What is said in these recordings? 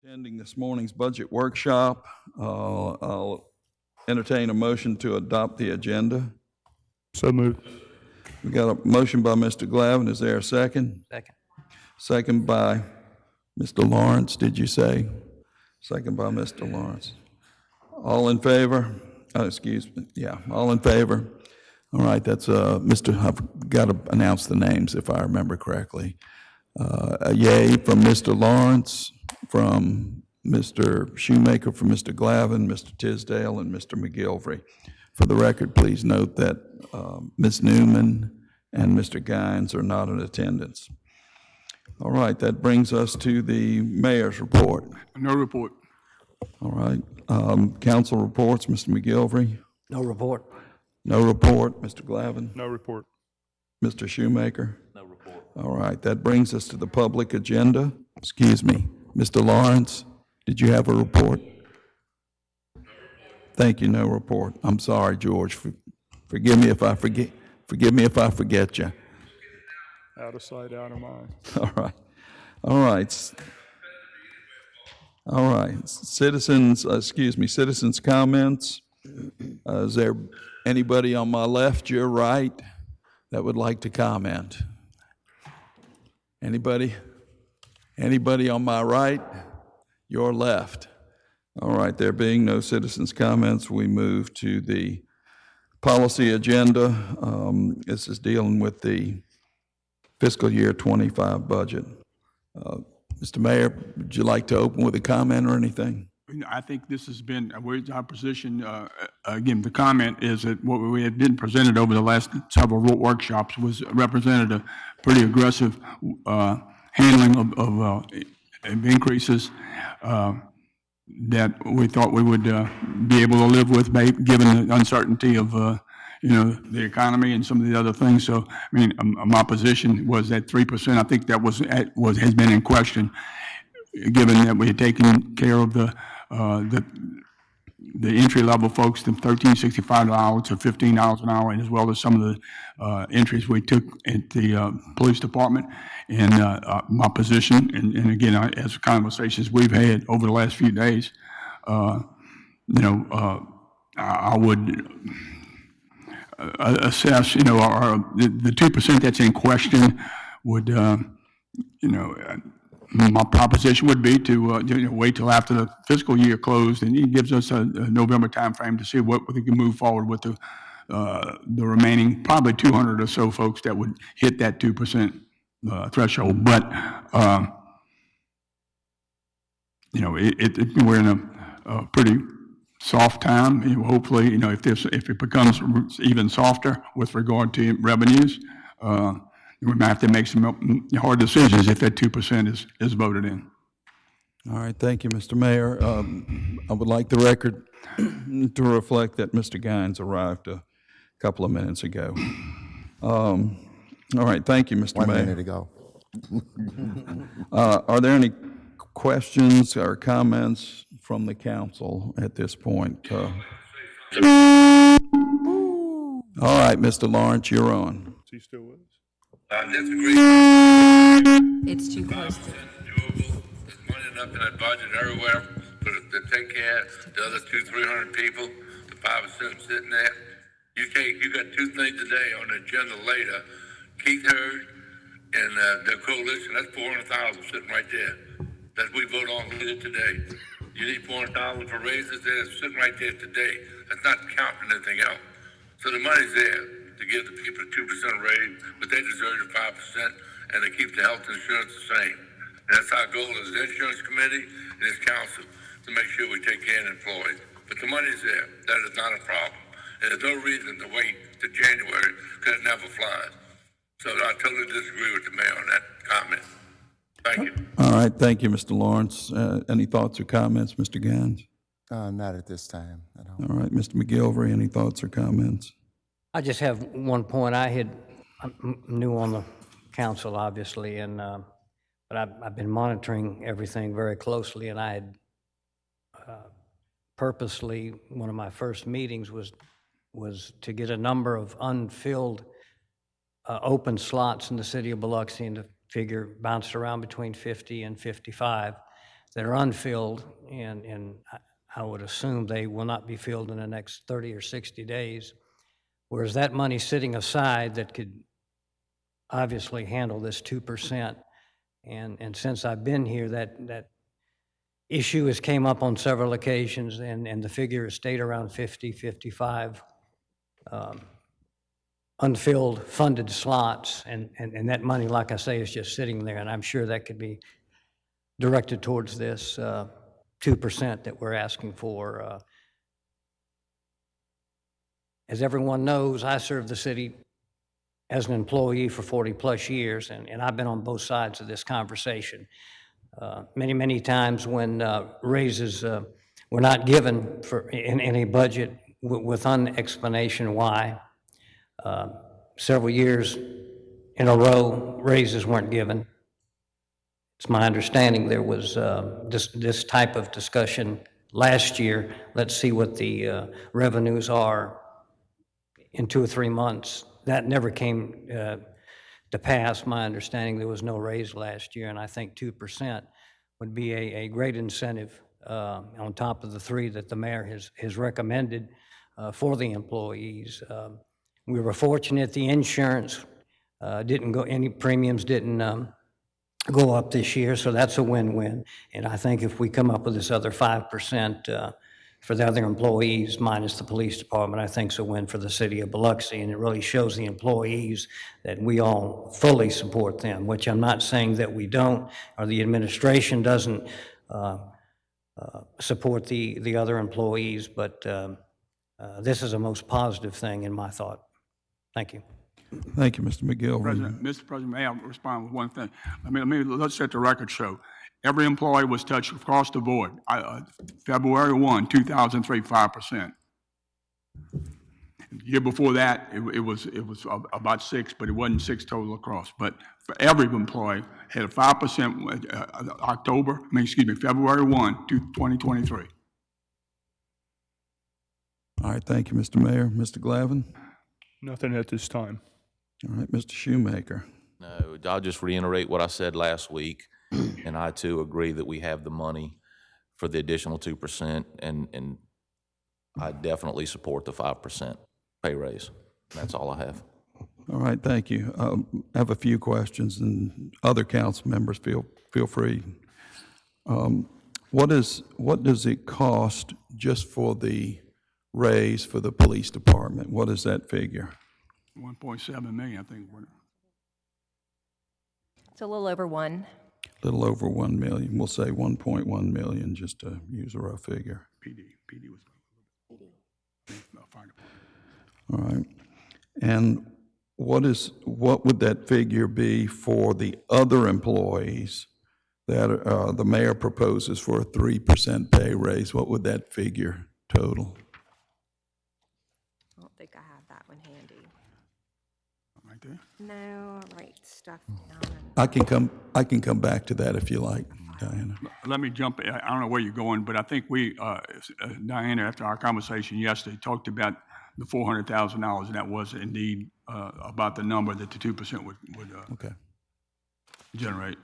Attending this morning's budget workshop. I'll entertain a motion to adopt the agenda. So moved. We got a motion by Mr. Glavin. Is there a second? Second. Second by Mr. Lawrence, did you say? Second by Mr. Lawrence. All in favor? Excuse me. Yeah, all in favor. All right, that's I've got to announce the names if I remember correctly. A yay from Mr. Lawrence, from Mr. Shoemaker, from Mr. Glavin, Mr. Tisdale, and Mr. McGilvery. For the record, please note that Ms. Newman and Mr. Gines are not in attendance. All right, that brings us to the mayor's report. No report. All right, council reports, Mr. McGilvery. No report. No report, Mr. Glavin. No report. Mr. Shoemaker. No report. All right, that brings us to the public agenda. Excuse me, Mr. Lawrence, did you have a report? Thank you, no report. I'm sorry, George. Forgive me if I forget. Forgive me if I forget you. Out of sight, out of mind. All right, all right, all right. Citizens comments. Is there anybody on my left, your right, that would like to comment? Anybody? Anybody on my right, your left? All right, there being no citizens' comments, we move to the policy agenda. This is dealing with the fiscal year 25 budget. Mr. Mayor, would you like to open with a comment or anything? I think this has been, where's our position, again, the comment is that what we had been presented over the last several workshops was represented a pretty aggressive handling of increases that we thought we would be able to live with, given the uncertainty of the economy and some of the other things. So, I mean, my position was that 3%. I think that has been in question, given that we had taken care of the entry level folks, the $13.65 an hour to $15 an hour, and as well as some of the entries we took at the police department. And my position, and again, as conversations we've had over the last few days, I would assess, the 2% that's in question would, my proposition would be to wait till after the fiscal year closed, and it gives us a November timeframe to see what we can move forward with the remaining probably 200 or so folks that would hit that 2% threshold. But we're in a pretty soft time. Hopefully, if it becomes even softer with regard to revenues, we might have to make some hard decisions if that 2% is voted in. All right, thank you, Mr. Mayor. I would like the record to reflect that Mr. Gines arrived a couple of minutes ago. All right, thank you, Mr. Mayor. 1 minute ago. Are there any questions or comments from the council at this point? All right, Mr. Lawrence, you're on. Is he still with us? I disagree. It's too close to. Doable. There's money enough in that budget everywhere to take care of the other 200-300 people, the 5% sitting there. You got two things today on the agenda later. Keith Hurd and the coalition, that's $400,000 sitting right there. That we vote on later today. You need $400,000 for raises there, it's sitting right there today. That's not counting anything else. So the money's there to give the people a 2% raise, but they deserve the 5%, and to keep the health insurance the same. And that's our goal as the insurance committee and as council, to make sure we take care of employees. But the money's there. That is not a problem. And there's no reason to wait to January, because it never flies. So I totally disagree with the mayor on that comment. Thank you. All right, thank you, Mr. Lawrence. Any thoughts or comments, Mr. Gines? Not at this time. All right, Mr. McGilvery, any thoughts or comments? I just have one point. I'm new on the council, obviously, and but I've been monitoring everything very closely, and I had purposely, one of my first meetings was to get a number of unfilled open slots in the city of Biloxi, and the figure bounced around between 50 and 55. that are unfilled, and I would assume they will not be filled in the next 30 or 60 days, whereas that money sitting aside that could obviously handle this 2%. And since I've been here, that issue has came up on several occasions, and the figure has stayed around 50, 55 unfilled funded slots, and that money, like I say, is just sitting there, and I'm sure that could be directed towards this 2% that we're asking for. As everyone knows, I served the city as an employee for 40-plus years, and I've been on both sides of this conversation. Many times when raises were not given in a budget with explanation why. Several years in a row, raises weren't given. It's my understanding there was this type of discussion last year. Let's see what the revenues are in 2 or 3 months. That never came to pass. My understanding, there was no raise last year, and I think 2% would be a great incentive on top of the 3 that the mayor has recommended for the employees. We were fortunate the insurance didn't go, any premiums didn't go up this year, so that's a win-win. And I think if we come up with this other 5% for the other employees minus the police department, I think it's a win for the city of Biloxi, and it really shows the employees that we all fully support them, which I'm not saying that we don't, or the administration doesn't support the other employees, but this is a most positive thing in my thought. Thank you. Thank you, Mr. McGilvery. Mr. President, may I respond with one thing? Let's let the record show. Every employee was touched across the board. February 1, 2003, 5%. The year before that, it was about 6, but it wasn't 6 total across. But for every employee, had a 5% February 1, 2023. All right, thank you, Mr. Mayor. Mr. Glavin? Nothing at this time. All right, Mr. Shoemaker? No, I'll just reiterate what I said last week, and I too agree that we have the money for the additional 2%, and I definitely support the 5% pay raise. That's all I have. All right, thank you. I have a few questions, and other council members feel free. What does it cost just for the raise for the police department? What is that figure? 1.7 million, I think. It's a little over 1. A little over 1 million. We'll say 1.1 million, just to use a rough figure. PD was fire department. All right. And what would that figure be for the other employees that the mayor proposes for a 3% pay raise? What would that figure total? I don't think I have that one handy. Right there. No, right stuff down. I can come back to that if you like, Diana. Let me jump. I don't know where you're going, but I think we, Diana, after our conversation yesterday, talked about the $400,000, and that was indeed about the number that the 2% would Okay. generate.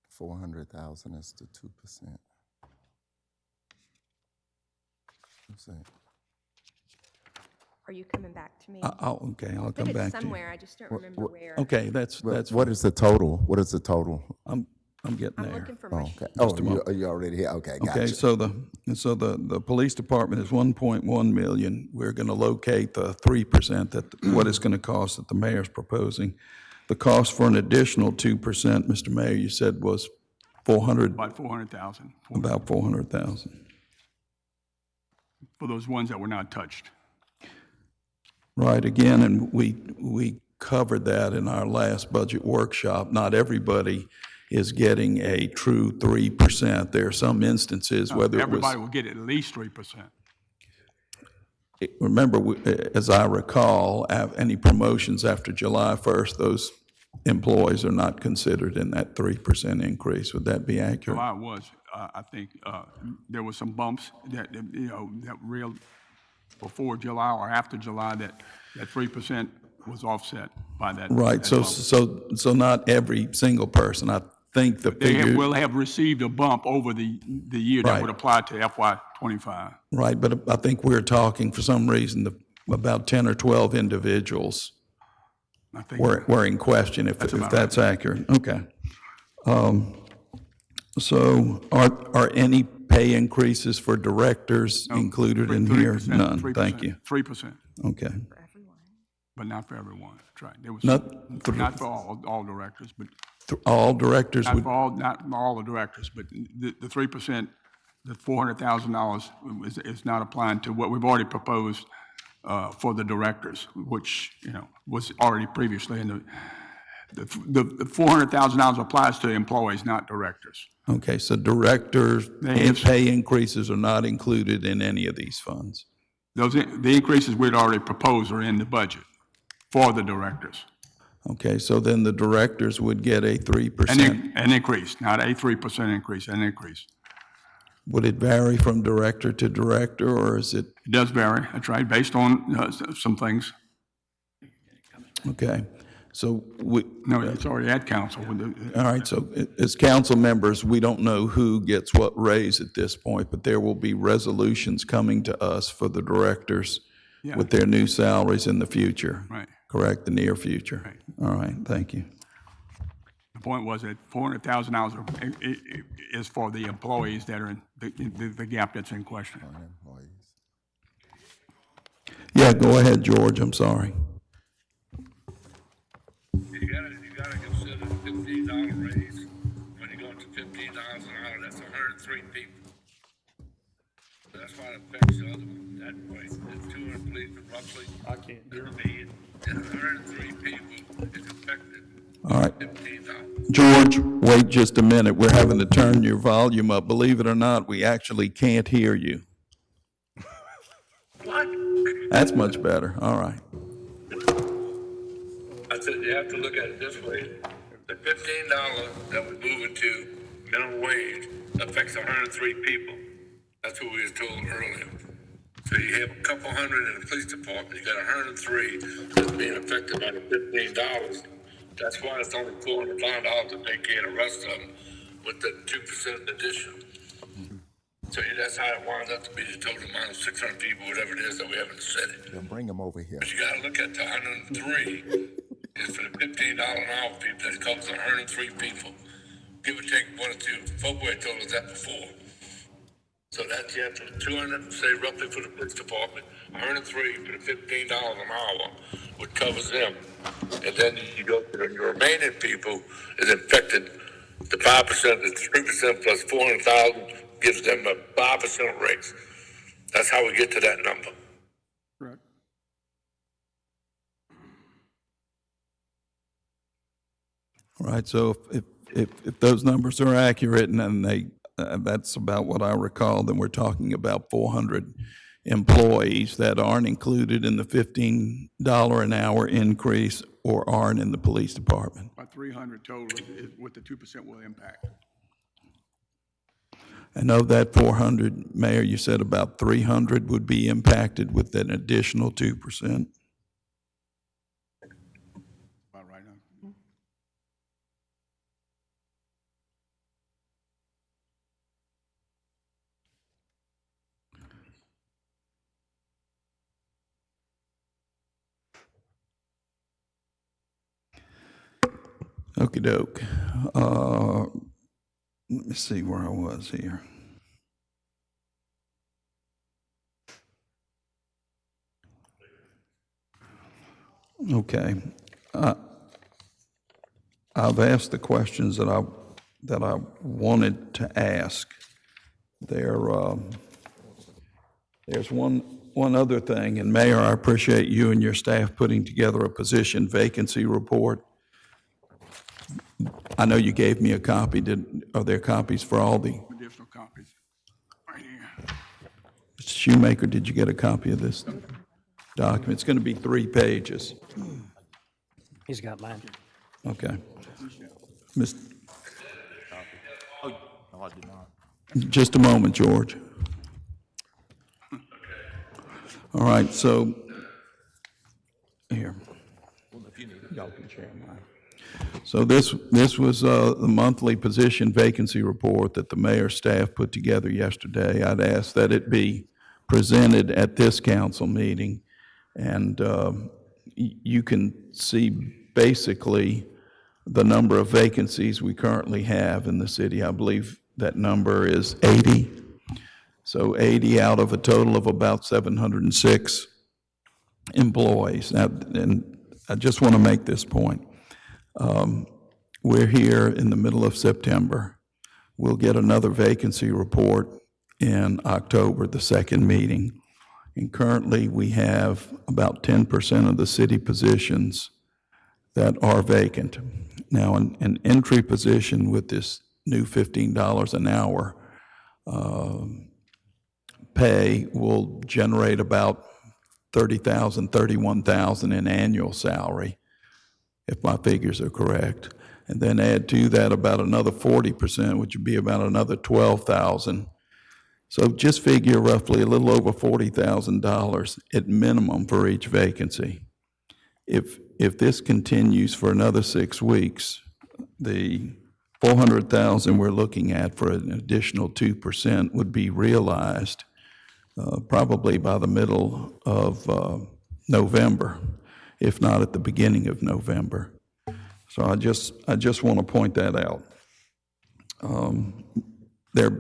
400,000 is the 2%. Let's see. Are you coming back to me? I'll I come think back it's to you. somewhere, I just don't remember where. Okay, that's What is the total? What is the total? I'm getting I'm there. looking for Oh, my okay. sheet. Oh, you already here? Okay, gotcha. Okay, so the police department is 1.1 million. We're going to locate the 3% what it's going to cost that the mayor's proposing. The cost for an additional 2%, Mr. Mayor, you said was About 400,000 about 400,000. for those ones that were not touched. Right, again, and we covered that in our last budget workshop. Not everybody is getting a true 3%. There are some instances, whether it was... Everybody will get at least 3%. Remember, as I recall, any promotions after July 1st, those employees are not considered in that 3% increase. Would that be accurate? July was, I think, there were some bumps that real before July or after July that 3% was offset by that. Right, that so, bump. so not every single person. I think the They figure. will have received a bump over the year that Right. would apply to FY '25. Right, but I think we're talking, for some reason, about 10 or 12 individuals I think were in question, if about that's accurate. Okay. So are any pay increases for directors included in here? 3%, None, 3%, thank you. 3%, Okay. but not for everyone. That's right. There was Not for- not for all directors, but All directors not would, for all the directors, but the 3%, the $400,000 is not applying to what we've already proposed for the directors, which, was already previously in the $400,000 applies to employees, not directors. okay, so directors' pay increases are not included in any of these funds. The increases we'd already proposed are in the budget for the directors. Okay, so then the directors would get a 3%. An increase, not a 3% increase, an increase. Would it vary from director to director, or is it, It does vary, that's right, based on some things. okay? So No, it's already at council. all right, so as council members, we don't know who gets what raise at this point, but there will be resolutions coming to us for the directors Yeah. with their new salaries in the future. Right. Correct, the near future. Right. All right, thank you. The point was that $400,000 is for the employees that are in the gap that's in question. Employees. Yeah, go ahead, George, I'm sorry. You gotta consider the $15 raise. When you go to $15 an hour, that's 103 people. That's why it affects the other one that way. There's 200 policemen roughly. I can't hear him. And 103 people is affected. All right, $15. George, wait just a minute, we're having to turn your volume up. Believe it or not, we actually can't hear you. What? That's much better, all right. I said, you have to look at it this way. The $15 that we're moving to minimum wage affects 103 people. That's what we was told earlier. So you have a couple hundred in the police department, you got 103 that's being affected by the $15. That's why it's only $405 to take care of the rest of them with the 2% addition. So that's how it winds up to be the total amount of 600 people, whatever it is that we have in the city. Then bring them over here. But you gotta look at the 103 is for the $15 an hour people, that covers 103 people. Give or take one or two. Folkway told us that before. So that's, you have to, 200, say roughly for the police department, 103 for the $15 an hour, which covers them. And then you go to the remaining people is infected, the 5%, the 3% plus 400,000 gives them a 5% raise. That's how we get to that number. Correct. All right, so if those numbers are accurate, and then that's about what I recall, then we're talking about 400 employees that aren't included in the $15 an hour increase or aren't in the police department. About 300 total is what the 2% will impact. And of that 400, Mayor, you said about 300 would be impacted with an additional 2%? About right now. Okey doke. Let me see where I was here. Okay. I've asked the questions that I wanted to ask. There's one other thing, and Mayor, I appreciate you and your staff putting together a position vacancy report. I know you gave me a copy. Are there copies for all the? Additional copies. Right here. Mr. Shoemaker, did you get a copy of this document? It's going to be 3 pages. He's got mine. Okay. Miss, Oh, no, I did not. just a moment, George. All right, so, here. y'all can share mine. So this was the monthly position vacancy report that the mayor's staff put together yesterday. I'd ask that it be presented at this council meeting, and you can see basically the number of vacancies we currently have in the city. I believe that number is 80. So 80 out of a total of about 706 employees. Now, and I just want to make this point. We're here in the middle of September. We'll get another vacancy report in October, the second meeting. And currently, we have about 10% of the city positions that are vacant. Now, an entry position with this new $15 an hour pay will generate about $30,000, $31,000 in annual salary, if my figures are correct. And then add to that about another 40%, which would be about another $12,000. So just figure roughly a little over $40,000 at minimum for each vacancy. If this continues for another 6 weeks, the $400,000 we're looking at for an additional 2% would be realized probably by the middle of November, if not at the beginning of November. So I just want to point that out. There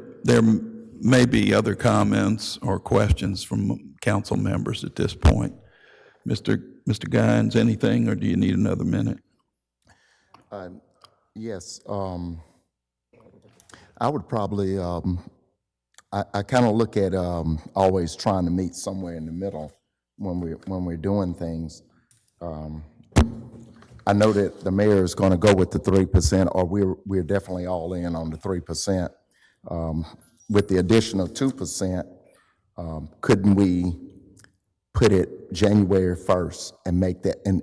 may be other comments or questions from council members at this point. Mr. Guines, anything, or do you need another minute? Yes, I would probably, I kind of look at always trying to meet somewhere in the middle when we're doing things. I know that the mayor is going to go with the 3%, or we're definitely all in on the 3%. With the additional 2%, couldn't we put it January 1st and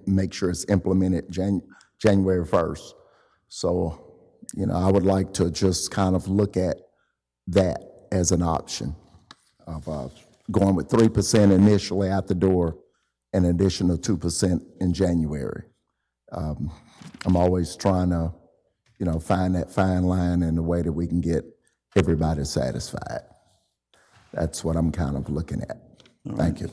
make sure it's implemented January 1st? So, I would like to just kind of look at that as an option of going with 3% initially out the door, and an additional 2% in January. I'm always trying to, find that fine line in the way that we can get everybody satisfied. That's what I'm kind of looking at. Thank you.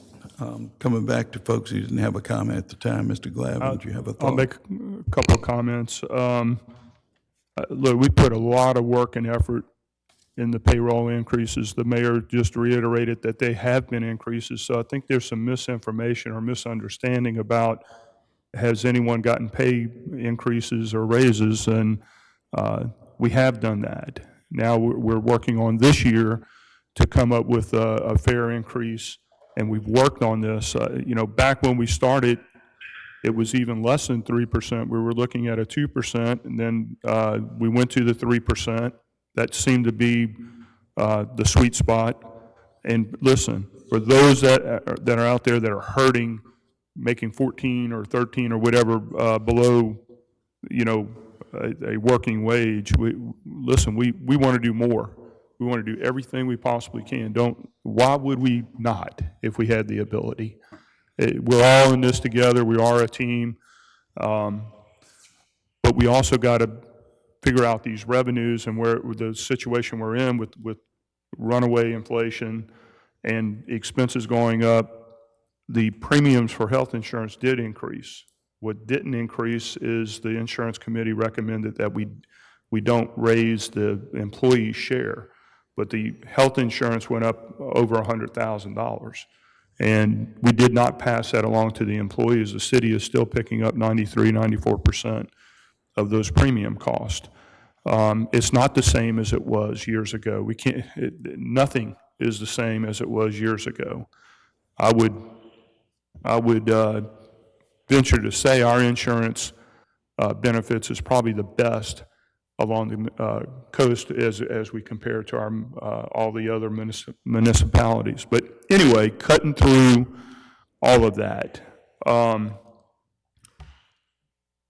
Coming back to folks who didn't have a comment at the time, Mr. Glavin, do you have a thought? I'll make a couple of comments. Look, we put a lot of work and effort in the payroll increases. The mayor just reiterated that they have been increases, so I think there's some misinformation or misunderstanding about has anyone gotten pay increases or raises, and we have done that. Now we're working on this year to come up with a fair increase, and we've worked on this. Back when we started, it was even less than 3%. We were looking at a 2%, and then we went to the 3%. That seemed to be the sweet spot. And listen, for those that are out there that are hurting, making 14 or 13 or whatever below, a working wage, we want to do more. We want to do everything we possibly can. Why would we not if we had the ability? We're all in this together. We are a team. But we also got to figure out these revenues and where the situation we're in with runaway inflation and expenses going up. The premiums for health insurance did increase. What didn't increase is the insurance committee recommended that we don't raise the employee share, but the health insurance went up over $100,000. And we did not pass that along to the employees. The city is still picking up 93, 94% of those premium costs. It's not the same as it was years ago. Nothing is the same as it was years ago. I would venture to say our insurance benefits is probably the best along the coast as we compare to all the other municipalities. But anyway, cutting through all of that,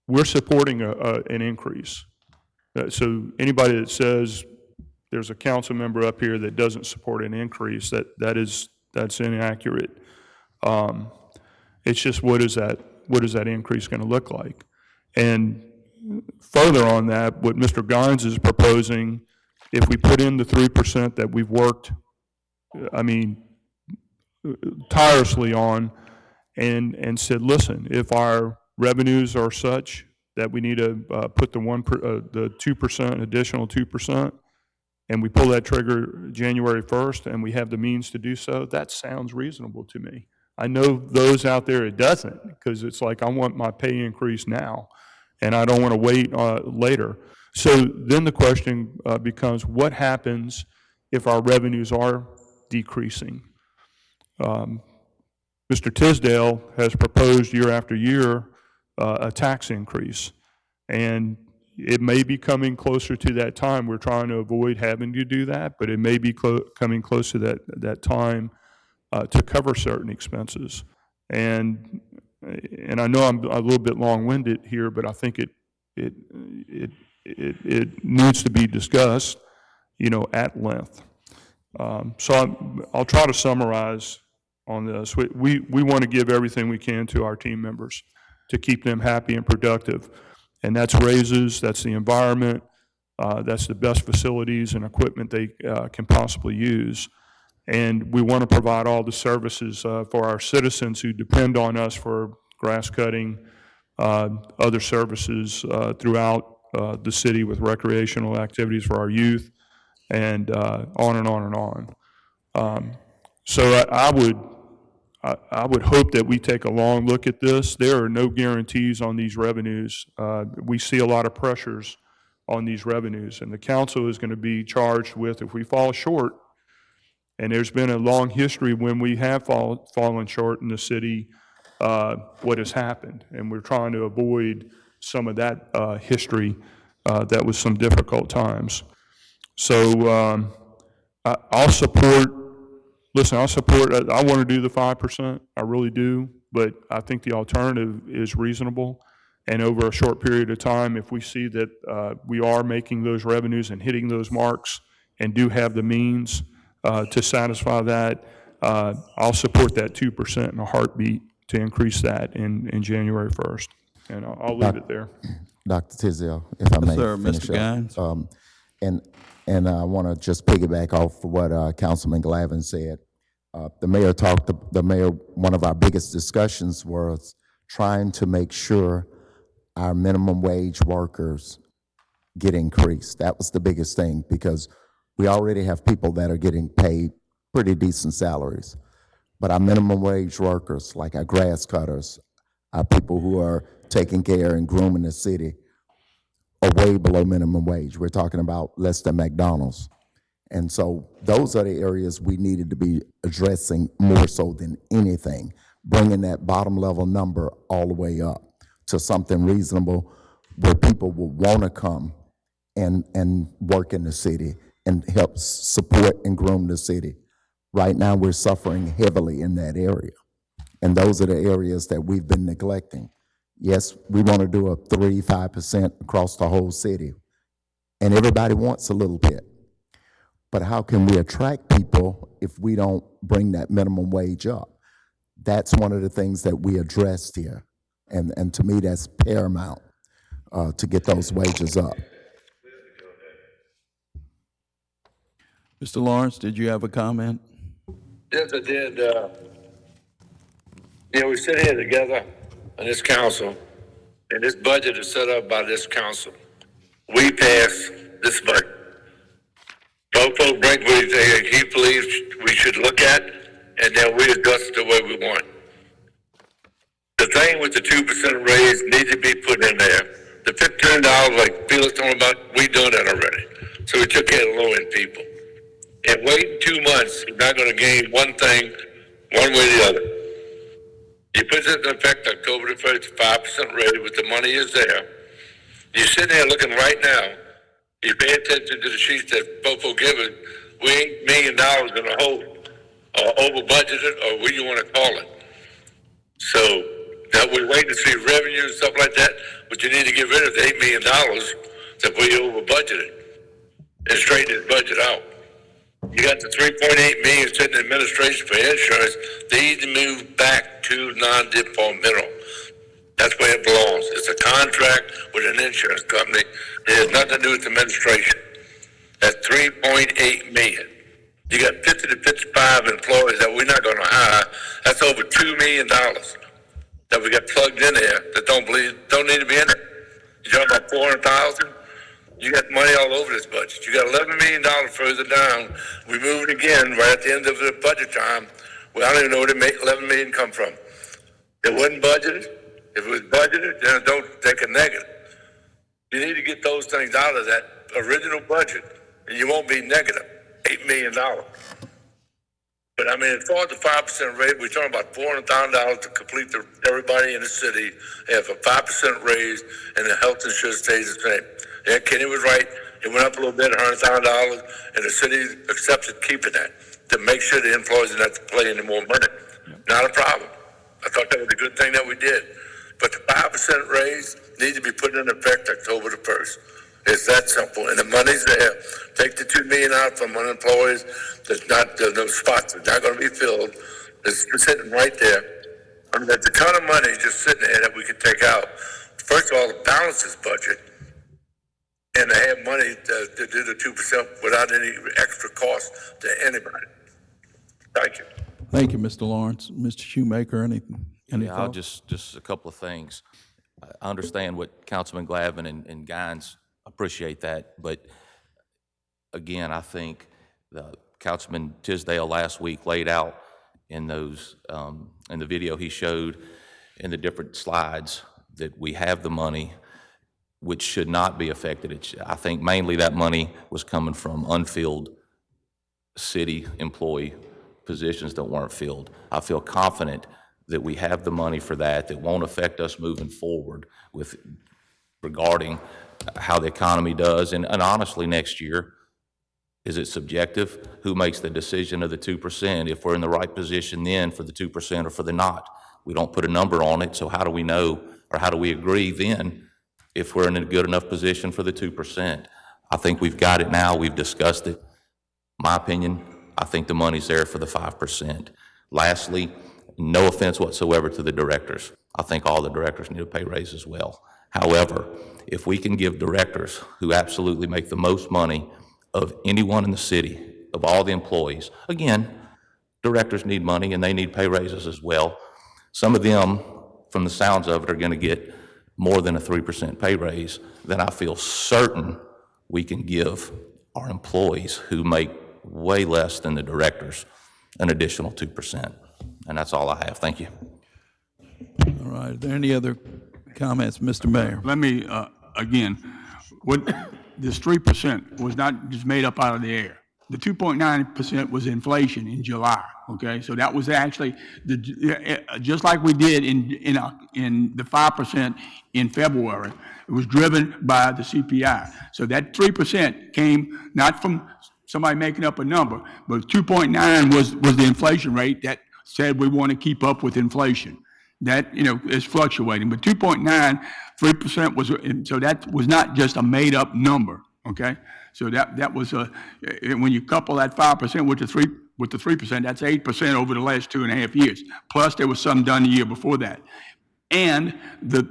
we're supporting an increase. So anybody that says there's a council member up here that doesn't support an increase, that's inaccurate. It's just what is that increase going to look like? And further on that, what Mr. Gines is proposing, if we put in the 3% that we've worked, I mean, tirelessly on, and said, listen, if our revenues are such that we need to put the 2%, additional 2%, and we pull that trigger January 1st, and we have the means to do so, that sounds reasonable to me. I know those out there it doesn't, because it's like, I want my pay increase now, and I don't want to wait later. So then the question becomes, what happens if our revenues are decreasing? Mr. Tisdale has proposed year after year a tax increase, and it may be coming closer to that time. We're trying to avoid having to do that, but it may be coming close to that time to cover certain expenses. And I know I'm a little bit long-winded here, but I think it needs to be discussed, at length. So I'll try to summarize on this. We want to give everything we can to our team members to keep them happy and productive. And that's raises, that's the environment, that's the best facilities and equipment they can possibly use. And we want to provide all the services for our citizens who depend on us for grass cutting, other services throughout the city with recreational activities for our youth, and on and on and on. So I would hope that we take a long look at this. There are no guarantees on these revenues. We see a lot of pressures on these revenues, and the council is going to be charged with, if we fall short, and there's been a long history when we have fallen short in the city, what has happened, and we're trying to avoid some of that history. That was some difficult times. So I'll support. Listen, I want to do the 5%, I really do, but I think the alternative is reasonable. And over a short period of time, if we see that we are making those revenues and hitting those marks and do have the means to satisfy that, I'll support that 2% in a heartbeat to increase that in January 1st. And I'll leave it there. Dr. Tisdale, if I may sir. finish Mr. up. And I want to just piggyback off what Councilman Glavin said. The mayor, one of our biggest discussions was trying to make sure our minimum wage workers get increased. That was the biggest thing, because we already have people that are getting paid pretty decent salaries. But our minimum wage workers, like our grass cutters, our people who are taking care and grooming the city, are way below minimum wage. We're talking about less than McDonald's. And so those are the areas we needed to be addressing more so than anything, bringing that bottom level number all the way up to something reasonable where people will want to come and work in the city and help support and groom the city. Right now, we're suffering heavily in that area. And those are the areas that we've been neglecting. Yes, we want to do a 3-5% across the whole city. And everybody wants a little bit. But how can we attract people if we don't bring that minimum wage up? That's one of the things that we addressed here. And to me, that's paramount to get those wages up. Mr. Lawrence, did you have a comment? Yes, I did. We sit here together on this council, and this budget is set up by this council. We pass this budget. Both folks bring what he believes we should look at, and then we adjust the way we want. The thing with the 2% raise needs to be put in there. The $15, like Felix talking about, we done that already. So we took care of low-end people. And waiting 2 months, you're not going to gain one thing, one way or the other. You put this in effect October the 1st, 5% raise, with the money is there. You're sitting there looking right now. You pay attention to the sheets that Fofo given. We ain't $1 million in the hole, or over budgeted, or what you want to call it. So that we're waiting to see revenue and stuff like that, but you need to get rid of the $8 million that we over budgeted and straighten this budget out. You got the $3.8 million sitting in administration for insurance. They need to move back to non-default mineral. That's where it belongs. It's a contract with an insurance company. It has nothing to do with administration. That's 3.8 million. You got 50 to 55 employees that we're not going to hire. That's over $2 million that we got plugged in there that don't need to be in it. You're talking about 400,000. You got money all over this budget. You got $11 million further down. We move it again right at the end of the budget time. Well, I don't even know where the $11 million come from. It wasn't budgeted. If it was budgeted, then don't take a negative. You need to get those things out of that original budget, and you won't be negative $8 million. But I mean, as far as the 5% rate, we're talking about $400,000 to complete everybody in the city. They have a 5% raise, and the health insurance stays the same. Yeah, Kenny was right. It went up a little bit, $100,000, and the city accepted keeping that to make sure the employees didn't have to pay any more money. Not a problem. I thought that was a good thing that we did. But the 5% raise needs to be put in effect October the 1st. It's that simple. And the money's there. Take the $2 million out from unemployees. Those spots are not going to be filled. It's sitting right there. I mean, there's a ton of money just sitting there that we could take out. First of all, to balance this budget, and to have money to do the 2% without any extra cost to anybody. Thank you. Thank you, Mr. Lawrence. Mr. Shoemaker, any Yeah, I'll thoughts? just a couple of things. I understand what Councilman Glavin and Guines appreciate that, but again, I think Councilman Tisdale last week laid out in those in the video he showed in the different slides that we have the money which should not be affected. I think mainly that money was coming from unfilled city employee positions that weren't filled. I feel confident that we have the money for that won't affect us moving forward with regarding how the economy does. And honestly, next year, is it subjective? Who makes the decision of the 2%? If we're in the right position then for the 2% or for the not? We don't put a number on it, so how do we know, or how do we agree then if we're in a good enough position for the 2%? I think we've got it now. We've discussed it. My opinion, I think the money's there for the 5%. Lastly, no offense whatsoever to the directors. I think all the directors need a pay raise as well. However, if we can give directors who absolutely make the most money of anyone in the city, of all the employees, again, directors need money and they need pay raises as well. Some of them, from the sounds of it, are going to get more than a 3% pay raise. Then I feel certain we can give our employees who make way less than the directors an additional 2%. And that's all I have. Thank you. All right, are there any other comments, Mr. Mayor? Let me, again, this 3% was not just made up out of the air. The 2.9% was inflation in July, okay? So that was actually, just like we did in the 5% in February, it was driven by the CPI. So that 3% came not from somebody making up a number, but 2.9 was the inflation rate that said we want to keep up with inflation. That, is fluctuating, but 2.9, 3% was, so that was not just a made up number, okay? So that was when you couple that 5% with the 3%, that's 8% over the last 2.5 years. Plus there was some done the year before that. And the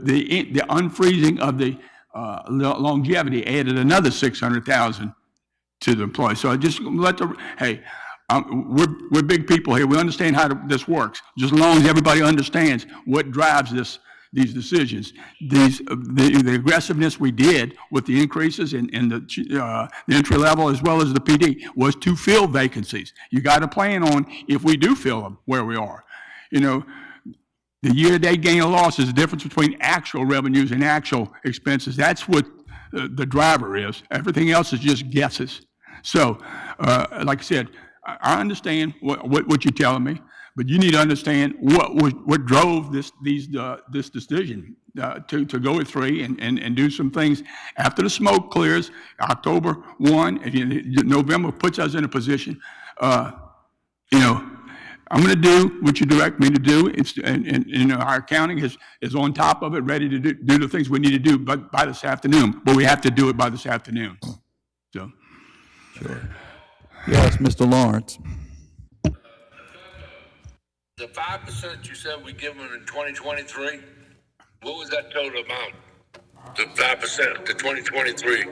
unfreezing of the longevity added another 600,000 to the employees. So I just we're big people here. We understand how this works. Just as long as everybody understands what drives these decisions, the aggressiveness we did with the increases in the entry level as well as the PD was to fill vacancies. You got to plan on if we do fill them where we are. The year-to-date gain or loss is the difference between actual revenues and actual expenses. That's what the driver is. Everything else is just guesses. So, like I said, I understand what you're telling me, but you need to understand what drove this decision to go with 3 and do some things after the smoke clears. October 1, November puts us in a position. I'm going to do what you direct me to do. Our accounting is on top of it, ready to do the things we need to do, but by this afternoon. But we have to do it by this afternoon. So. Sure. Yes, Mr. Lawrence. The 5% you said we give them in 2023, What was that total amount? The 5%, the 2023.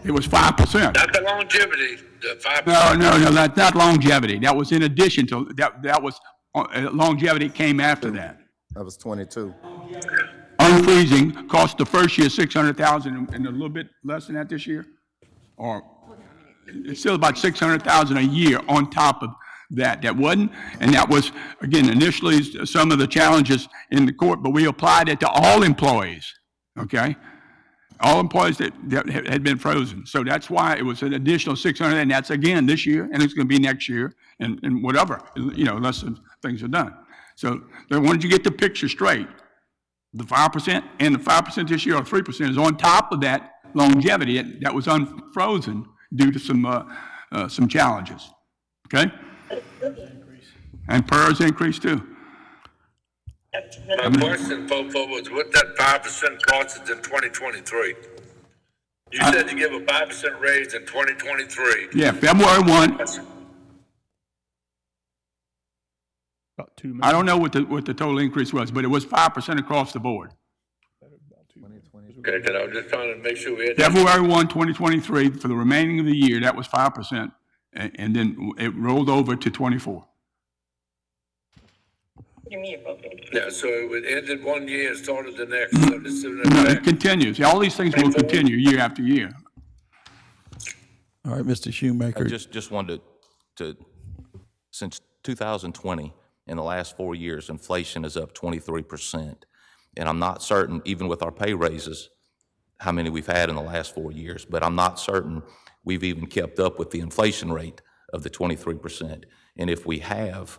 It was 5%. Not the longevity, the 5%. No, that's not longevity. That was in addition to, that was, longevity came after that. That was 22. Unfreezing cost the first year 600,000 and a little bit less than that this year? Or, it's still about 600,000 a year on top of that. That wasn't, and that was, again, initially some of the challenges in the court, but we applied it to all employees, okay? All employees that had been frozen. So that's why it was an additional 600, and that's again this year, and it's gonna be next year, and whatever, unless things are done. So they wanted you to get the picture straight. The 5% and the 5% this year, or 3%, is on top of that longevity that was unfrozen due to some challenges, okay? And PERS increased too. My question, Popo, was what that 5% costed in 2023? You said you give a 5% raise in 2023. Yeah, February 1, About 2 million. I don't know what the total increase was, but it was 5% across the board. Okay, because I was just trying to make sure we had. that. February 1, 2023, for the remaining of the year, that was 5%, and then it rolled over to 24. Yeah, so it ended one year and started the next. So this is in No, it effect. continues. All these things will continue year after year. All right, Mr. Shoemaker. Just wanted to, since 2020, in the last 4 years, inflation is up 23%. And I'm not certain, even with our pay raises, how many we've had in the last 4 years, but I'm not certain we've even kept up with the inflation rate of the 23%. And if we have,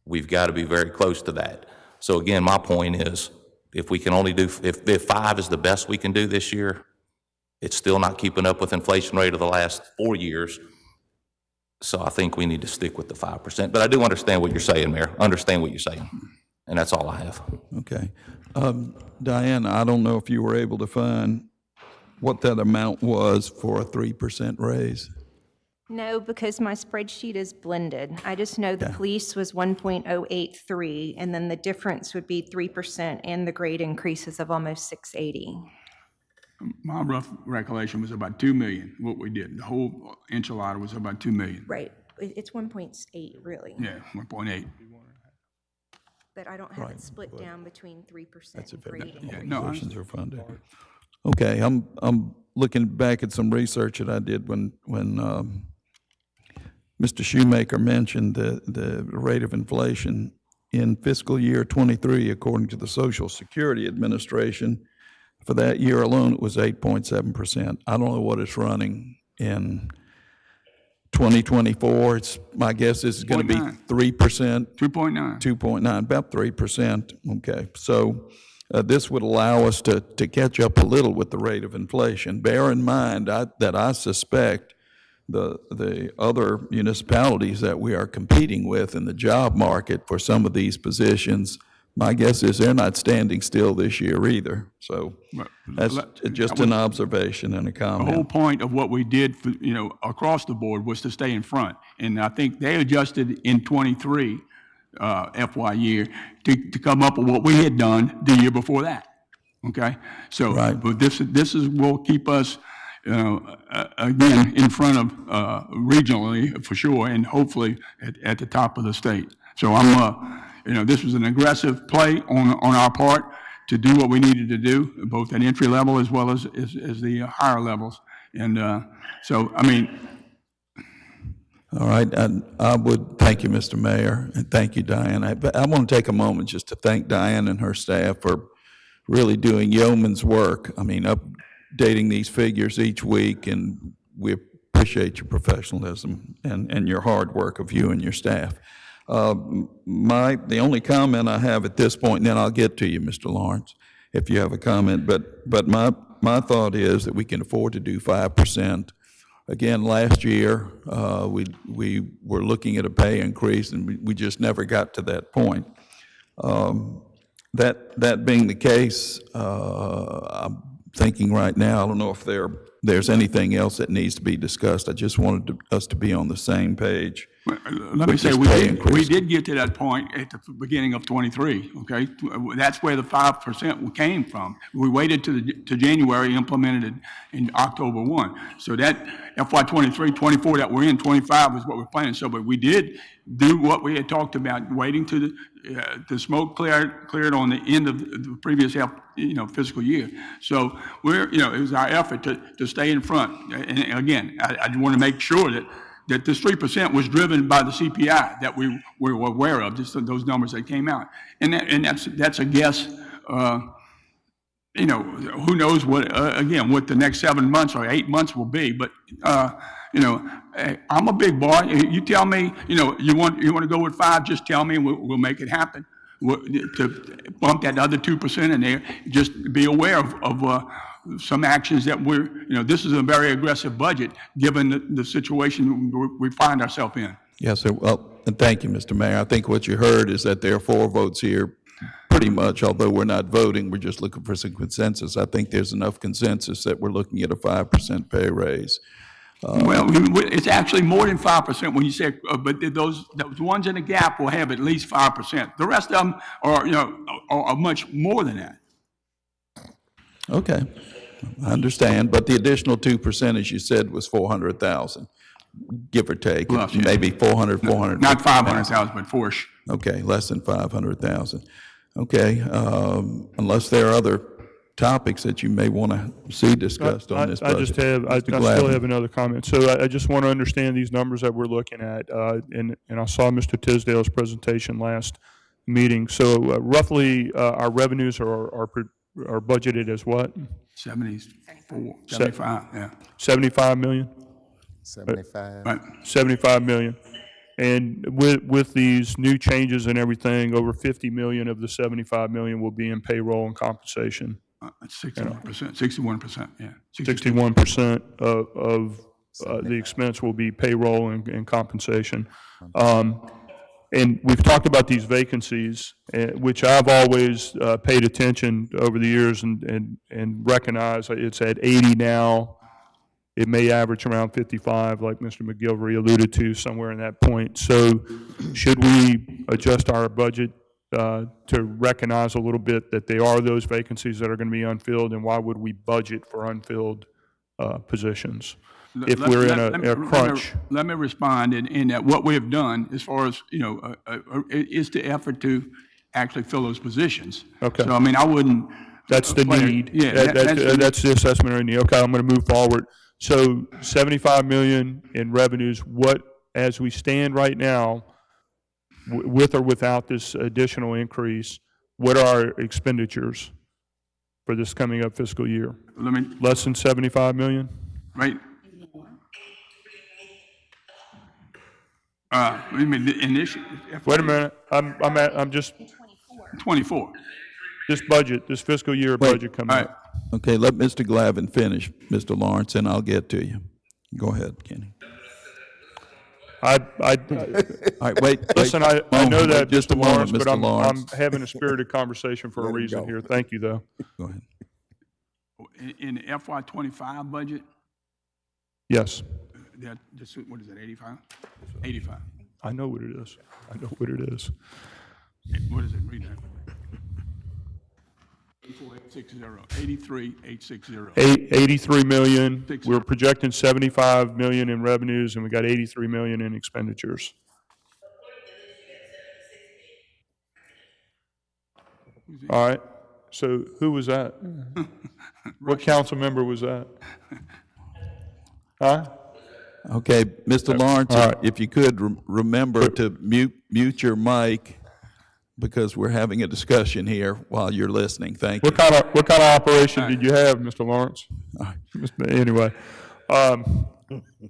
we've got to be very close to that. So again, my point is, if we can only do, if 5 is the best we can do this year, it's still not keeping up with inflation rate of the last 4 years. So I think we need to stick with the 5%. But I do understand what you're saying, Mayor. Understand what you're saying. And that's all I have. Okay. Diane, I don't know if you were able to find what that amount was for a 3% raise. No, because my spreadsheet is blended. I just know the police was 1.083, and then the difference would be 3% and the grade increases of almost 680. My rough recollection was about 2 million, what we did. The whole enchilada was about 2 million. Right. It's 1.8, really. Yeah, 1.8. But I don't have it split down between 3% and grade Yeah, increase. no, Positions are funded. Okay, I'm looking back at some research that I did when Mr. Shoemaker mentioned the rate of inflation in fiscal year '23, according to the Social Security Administration. For that year alone, it was 8.7%. I don't know what it's running in 2024. My guess is going to be 3%. 2.9. 2.9, about 3%. Okay, so this would allow us to catch up a little with the rate of inflation. Bear in mind that I suspect the other municipalities that we are competing with in the job market for some of these positions, my guess is they're not standing still this year either. So that's just an observation and a The whole comment. point of what we did, for, across the board was to stay in front. And I think they adjusted in '23 FY year to come up with what we had done the year before that. Okay? So, Right. but this will keep us, again, in front of regionally for sure, and hopefully at the top of the state. So this was an aggressive play on our part to do what we needed to do, both at entry level as well as the higher levels. And All right, and I would thank you, Mr. Mayor, and thank you, Diane. But I want to take a moment just to thank Diane and her staff for really doing yeoman's work. I mean, updating these figures each week, and we appreciate your professionalism and your hard work of you and your staff. The only comment I have at this point, and then I'll get to you, Mr. Lawrence, if you have a comment, but my thought is that we can afford to do 5%. Again, last year, we were looking at a pay increase, and we just never got to that point. That being the case, I'm thinking right now, I don't know if there's anything else that needs to be discussed. I just wanted us to be on the same page. Let me say, this we pay did, increase. we did get to that point at the beginning of '23, okay? That's where the 5% came from. We waited to January, implemented it in October 1. So that FY '23, '24 that we're in, '25 is what we're planning. So, but we did do what we had talked about, waiting to the smoke cleared on the end of the previous fiscal year. So it was our effort to stay in front. And again, I want to make sure that this 3% was driven by the CPI that we were aware of, just those numbers that came out. And that's a guess. Who knows what the next 7 months or 8 months will be. But, I'm a big boy. You tell me, you want to go with 5, just tell me and we'll make it happen. To bump that other 2% in there, just be aware of some actions that this is a very aggressive budget given the situation we find ourselves in. Yes, sir. Well, and thank you, Mr. Mayor. I think what you heard is that there are 4 votes here, pretty much, although we're not voting, we're just looking for some consensus. I think there's enough consensus that we're looking at a 5% pay raise. Well, it's actually more than 5% when you say, but those ones in the gap will have at least 5%. The rest of them are much more than that. Okay, I understand, but the additional 2%, as you said, was 400,000, give or take. Plus, yeah. Maybe 400, 400. Not 500,000, but 4-ish. Okay, less than 500,000. Okay, unless there are other topics that you may want to see discussed on this budget. I still have another comment. So I just want to understand these numbers that we're looking at, and I saw Mr. Tisdale's presentation last meeting. So roughly, our revenues are budgeted as what? 74, 75, yeah. 75 million? 75. Right. 75 million. And with these new changes and everything, over 50 million of the 75 million will be in payroll and compensation. 61%, yeah. 61% of the expense will be payroll and compensation. And we've talked about these vacancies, which I've always paid attention over the years and recognized it's at 80 now. It may average around 55, like Mr. McGilvery alluded to, somewhere in that point. So should we adjust our budget to recognize a little bit that there are those vacancies that are going to be unfilled, and why would we budget for unfilled positions if we're in a crunch? Let me respond in that what we have done as far as, is the effort to actually fill those positions. Okay. So, I mean, I wouldn't. That's the need. Yeah. That's the assessment of need. Okay, I'm going to move forward. So 75 million in revenues, what, as we stand right now, with or without this additional increase, what are our expenditures for this coming up fiscal year? Less than 75 million? Right. Wait a minute. I'm just 24. this budget, this fiscal year budget coming up. Okay, let Mr. Glavin finish, Mr. Lawrence, and I'll get to you. Go ahead, Kenny. All right, wait. Listen, I know that, just Mr. a moment, Lawrence, but Mr. I'm Lawrence. having a spirited conversation for a reason here. Thank you, though. Go ahead. In the FY '25 budget, Yes, what is it, 85? 85. I know what it is. I know what it is. What is it? Read that. 83,860. 83 million. We're projecting 75 million in revenues, and we got 83 million in expenditures. All right. So who was that? What council member was that? Huh? Okay, Mr. Lawrence, all right. if you could remember to mute your mic, because we're having a discussion here while you're listening. Thank you. What kind of operation did you have, Mr. Lawrence? Anyway,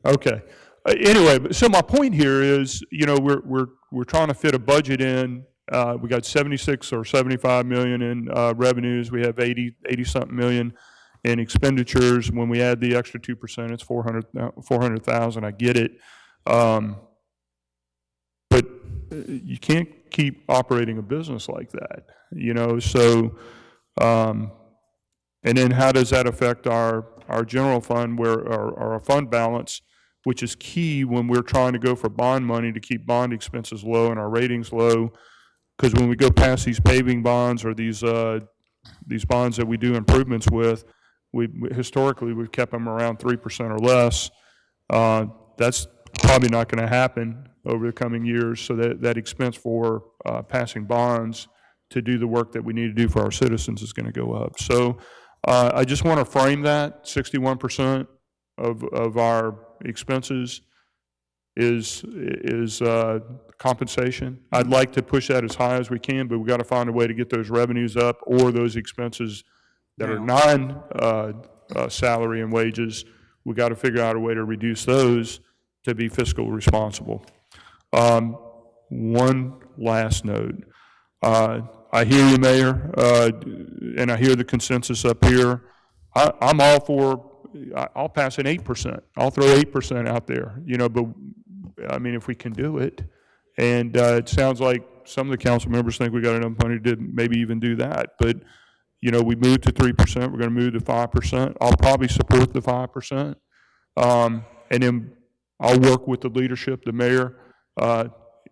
okay. Anyway, so my point here is, we're trying to fit a budget in. We got 76 or 75 million in revenues. We have 80-something million in expenditures. When we add the extra 2%, it's 400,000. I get it, but you can't keep operating a business like that, so, and then how does that affect our general fund, where our fund balance, which is key when we're trying to go for bond money to keep bond expenses low and our ratings low. Because when we go past these paving bonds or these bonds that we do improvements with, historically, we've kept them around 3% or less. That's probably not going to happen over the coming years, so that expense for passing bonds to do the work that we need to do for our citizens is going to go up. So I just want to frame that 61% of our expenses is compensation. I'd like to push that as high as we can, but we got to find a way to get those revenues up, or those expenses that are non-salary and wages, we got to figure out a way to reduce those to be fiscal responsible. One last note. I hear you, Mayor, and I hear the consensus up here. I'm all for, I'll pass an 8%. I'll throw 8% out there, but I mean, if we can do it. And it sounds like some of the council members think we got enough money to maybe even do that. But, we moved to 3%. We're going to move to 5%. I'll probably support the 5%. And then I'll work with the leadership, the mayor.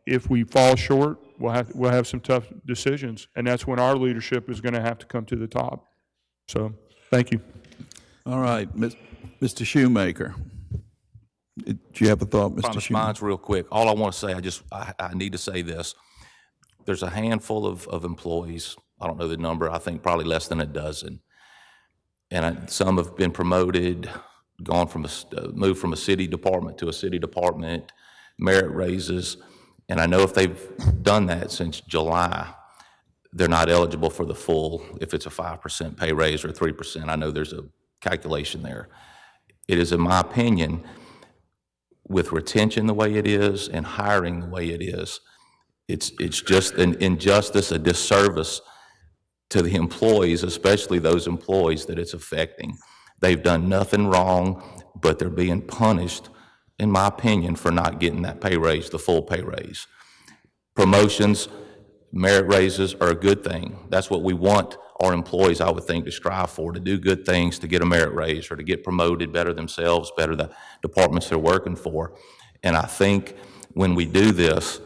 If we fall short, we'll have some tough decisions. And that's when our leadership is going to have to come to the top. So, thank you. All right, Mr. Shoemaker. Do you have a thought, Mr. Promise Shoemaker? mine's real quick. All I want to say, I need to say this. There's a handful of employees. I don't know the number. I think probably less than a dozen. And some have been promoted, moved from a city department to a city department, merit raises. And I know if they've done that since July, they're not eligible for the full, if it's a 5% pay raise or 3%. I know there's a calculation there. It is, in my opinion, with retention the way it is and hiring the way it is, it's just an injustice, a disservice to the employees, especially those employees that it's affecting. They've done nothing wrong, but they're being punished, in my opinion, for not getting that pay raise, the full pay raise. Promotions, merit raises are a good thing. That's what we want our employees, I would think, to strive for, to do good things, to get a merit raise or to get promoted, better themselves, better the departments they're working for. And I think when we do this,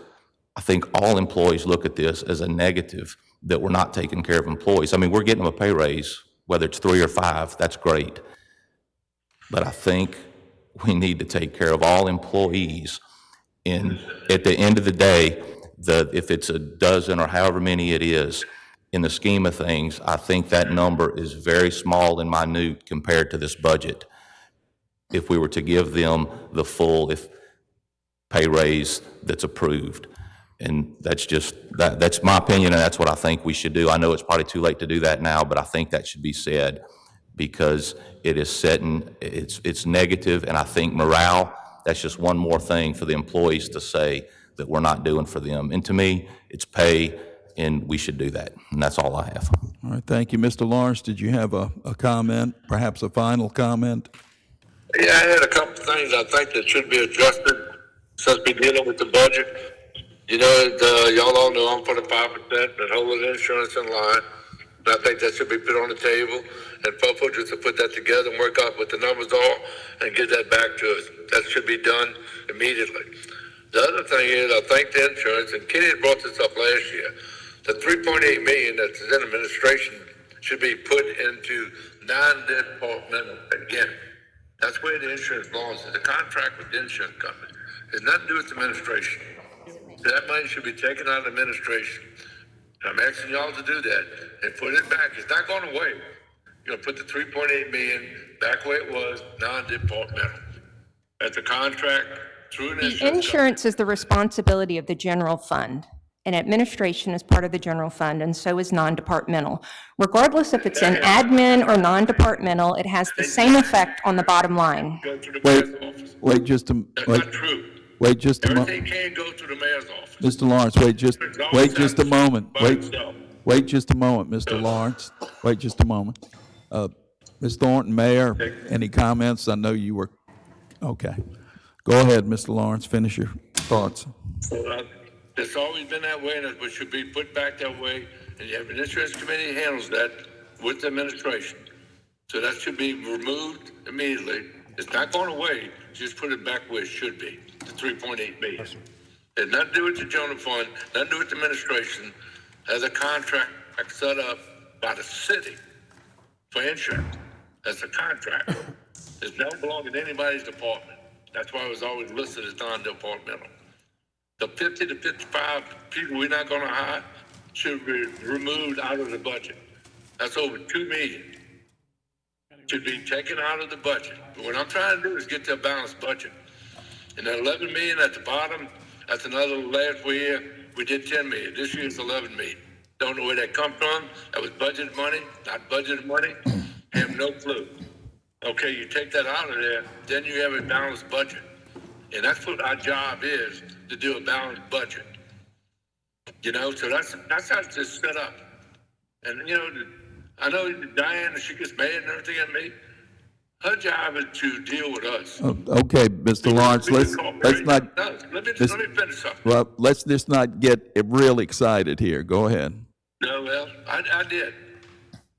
I think all employees look at this as a negative, that we're not taking care of employees. I mean, we're getting them a pay raise, whether it's 3 or 5, that's great. But I think we need to take care of all employees. And at the end of the day, if it's a dozen or however many it is, in the scheme of things, I think that number is very small and minute compared to this budget. If we were to give them the full pay raise that's approved. And that's my opinion, and that's what I think we should do. I know it's probably too late to do that now, but I think that should be said, because it is it's negative, and I think morale, that's just one more thing for the employees to say that we're not doing for them. And to me, it's pay, and we should do that. And that's all I have. All right, thank you. Mr. Lawrence, did you have a comment, perhaps a final comment? Yeah, I had a couple of things I think that should be adjusted since we're dealing with the budget. Y'all all know I'm for the 5% and holding insurance in line. And I think that should be put on the table, and FOFO just to put that together and work out what the numbers are and get that back to us. That should be done immediately. The other thing is, I think the insurance, and Kenny had brought this up last year, the $3.8 million that's in administration should be put into non-departmental again. That's where the insurance belongs. It's a contract with the insurance company. It has nothing to do with administration. So that money should be taken out of administration. I'm asking y'all to do that and put it back. It's not going away. You're going to put the $3.8 million back where it was, non-departmental. That's a contract through an insurance company. Insurance is the responsibility of the general fund, and administration is part of the general fund, and so is non-departmental. Regardless if it's in admin or non-departmental, it has the same effect on the bottom line. Go to the mayor's office. Wait just a That's not true. Wait just a moment. Everything can go to the mayor's office. Mr. Lawrence, wait just a moment. By itself. Wait just a moment, Mr. Lawrence. Wait just a moment. Ms. Thornton, Mayor, any comments? I know you were, okay. Go ahead, Mr. Lawrence, finish your thoughts. It's always been that way, and it should be put back that way, and you have an insurance committee that handles that with the administration. So that should be removed immediately It's not going away, just put it back where it should be, the 3.8 million. It nothing to do with the general fund, nothing to do with the administration. Has a contract set up by the city for insurance. That's a contract. It never belonged to anybody's department. That's why it was always listed as non-departmental. The 50 to 55 people we're not gonna hire should be removed out of the budget. That's over 2 million. Should be taken out of the budget. What I'm trying to do is get to a balanced budget. And that 11 million at the bottom, that's another last year, we did 10 million. This year's 11 million. Don't know where that come from. That was budgeted money, not budgeted money. Have no clue. Okay, you take that out of there, then you have a balanced budget. And that's what our job is, to do a balanced budget. You know, so that's how it's just set up. And, you know, I know Diane, she gets mad and everything at me. Her job is to deal with us. Okay, Mr. Lawrence, let's not, No, let me finish up. well, let's just not get real excited here. Go ahead. No, well, I did.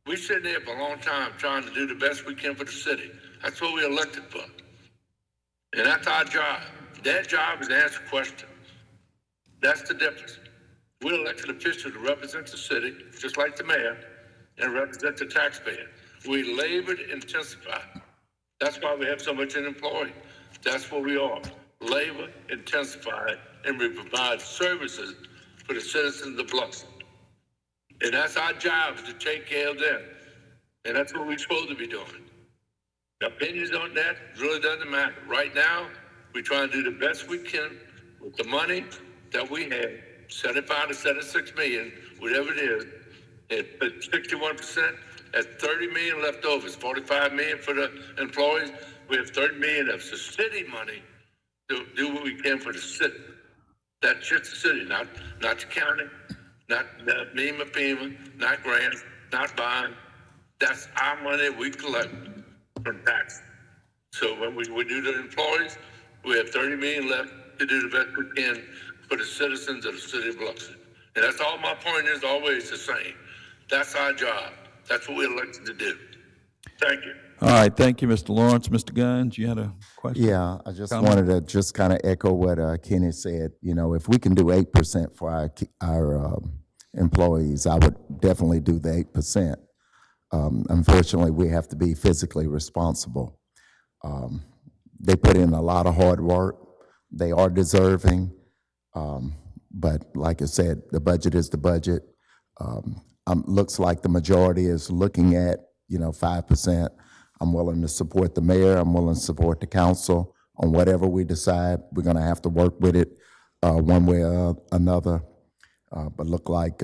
We sitting there for a long time trying to do the best we can for the city. That's what we elected for. And that's our job. Their job is to answer questions. That's the difference. We're elected officials to represent the city, just like the mayor, and represent the taxpayer. We labored intensified. That's why we have so much unemployed. That's what we are. Labor intensified, and we provide services for the citizens of Biloxi. And that's our job, is to take care of them. And that's what we're supposed to be doing. The opinions on that really doesn't matter. Right now, we're trying to do the best we can with the money that we have, 75 to 76 million, whatever it is. At 61%, that's 30 million left over. It's 45 million for the employees. We have 30 million of the city money to do what we can for the city. That's just the city, not the county, not FEMA, not grants, not bond. That's our money we collect from tax. So when we do the employees, we have 30 million left to do the best we can for the citizens of the city of Biloxi. And that's all my point is, always the same. That's our job. That's what we're elected to do. Thank you. All right, thank you, Mr. Lawrence. Mr. Guns, you had a question? Yeah, I just wanted to just kind of echo what Kenny said. You know, if we can do 8% for our employees, I would definitely do the 8%. Unfortunately, we have to be physically responsible. They put in a lot of hard work. They are deserving. But like I said, the budget is the budget. Looks like the majority is looking at, 5%. I'm willing to support the mayor. I'm willing to support the council on whatever we decide. We're going to have to work with it one way or another. But look like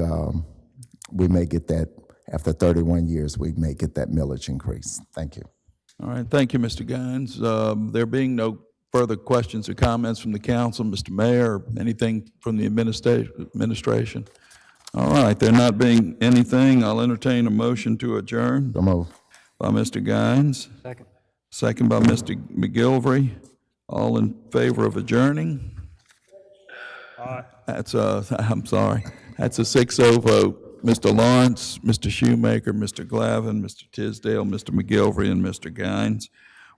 we may get that, after 31 years, we may get that millage increase. Thank you. All right, thank you, Mr. Guns. There being no further questions or comments from the council, Mr. Mayor, anything from the administration? All right, there not being anything, I'll entertain a motion to adjourn. So move. By Mr. Guines. Second. Second by Mr. McGilvery. All in favor of adjourning? Aye. I'm sorry, that's a 6-0 vote. Mr. Lawrence, Mr. Shoemaker, Mr. Glavin, Mr. Tisdale, Mr. McGilvery, and Mr. Guines.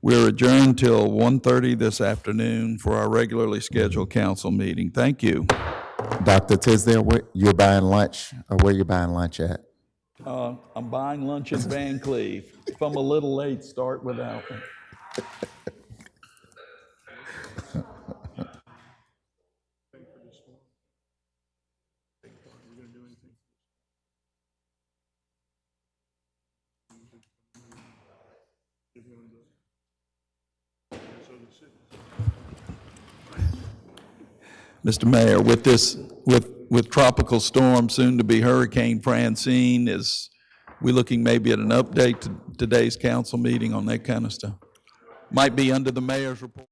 We're adjourned till 1:30 this afternoon for our regularly scheduled council meeting. Thank you. Dr. Tisdale, you're buying lunch, or where you buying lunch at? I'm buying lunch at Van Cleve. If I'm a little late, start without me. Mr. Mayor, with tropical storm, soon to be Hurricane Francine, is we looking maybe at an update to today's council meeting on that kind of stuff? Might be under the mayor's report.